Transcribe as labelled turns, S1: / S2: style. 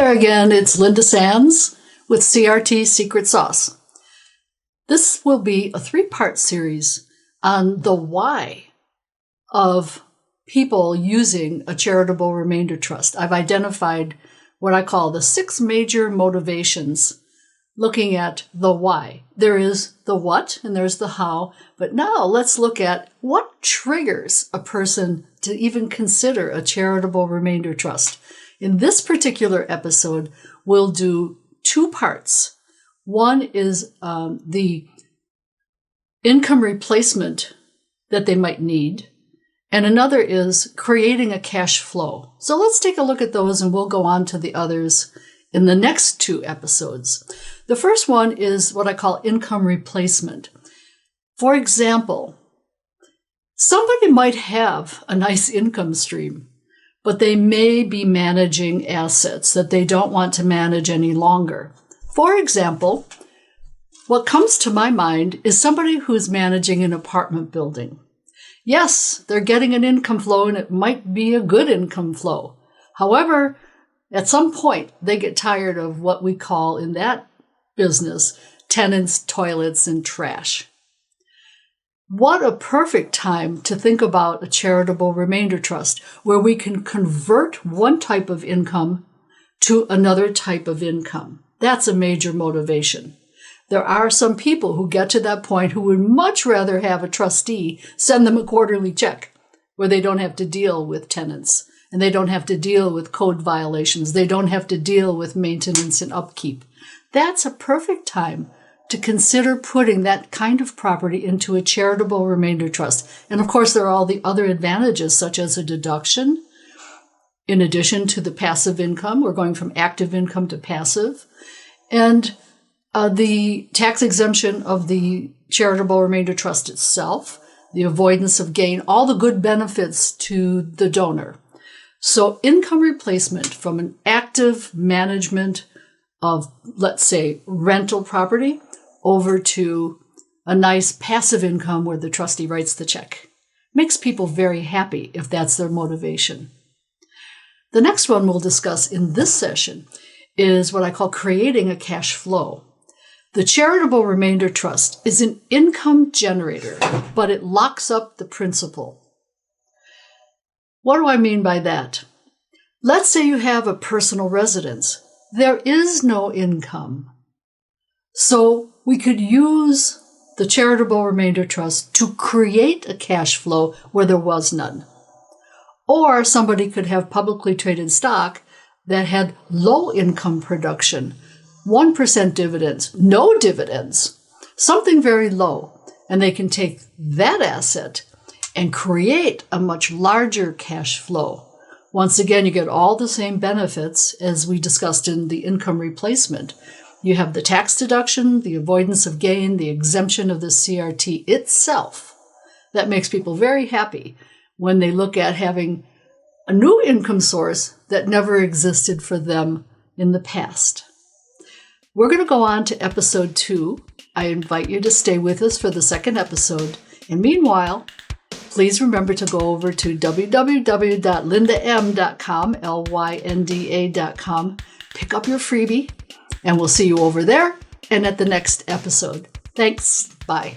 S1: there again, it's Lynda Sands with CRT Secret Sauce. This will be a 3-part series on the why of people using a charitable remainder trust. I've identified what I call the 6 major motivations, looking at the why. There is the what and there's the how, but now let's look at what triggers a person to even consider a charitable remainder trust. In this particular episode, we'll do 2 parts. One is the income replacement that they might need, and another is creating a cash flow. So let's take a look at those, and we'll go on to the others in the next 2 episodes. The first one is what I call income replacement. For example, somebody might have a nice income stream, but they may be managing assets that they don't want to manage any longer. For example, what comes to my mind is somebody who's managing an apartment building. Yes, they're getting an income flow, and it might be a good income flow. However, at some point, they get tired of what we call in that business tenants, toilets, and trash. What a perfect time to think about a charitable remainder trust where we can convert one type of income to another type of income. That's a major motivation. There are some people who get to that point who would much rather have a trustee send them a quarterly check where they don't have to deal with tenants and they don't have to deal with code violations. They don't have to deal with maintenance and upkeep. That's a perfect time to consider putting that kind of property into a charitable remainder trust. And of course, there are all the other advantages, such as a deduction. In addition to the passive income, we're going from active income to passive. And the tax exemption of the charitable remainder trust itself, the avoidance of gain, all the good benefits to the donor. So income replacement from an active management of, let's say, rental property over to a nice passive income where the trustee writes the check. Makes people very happy if that's their motivation. The next one we'll discuss in this session is what I call creating a cash flow. The charitable remainder trust is an income generator, but it locks up the principal. What do I mean by that? Let's say you have a personal residence. There is no income. So we could use the charitable remainder trust to create a cash flow where there was none. Or somebody could have publicly traded stock that had low income production, 1% dividends, no dividends, something very low. And they can take that asset and create a much larger cash flow. Once again, you get all the same benefits as we discussed in the income replacement. You have the tax deduction, the avoidance of gain, the exemption of the CRT itself. That makes people very happy when they look at having a new income source that never existed for them in the past. We're going to go on to episode 2. I invite you to stay with us for the second episode. And meanwhile, please remember to go over to www.lyndam.com, LYNDA.com, pick up your freebie, and we'll see you over there and at the next episode. Thanks. Bye.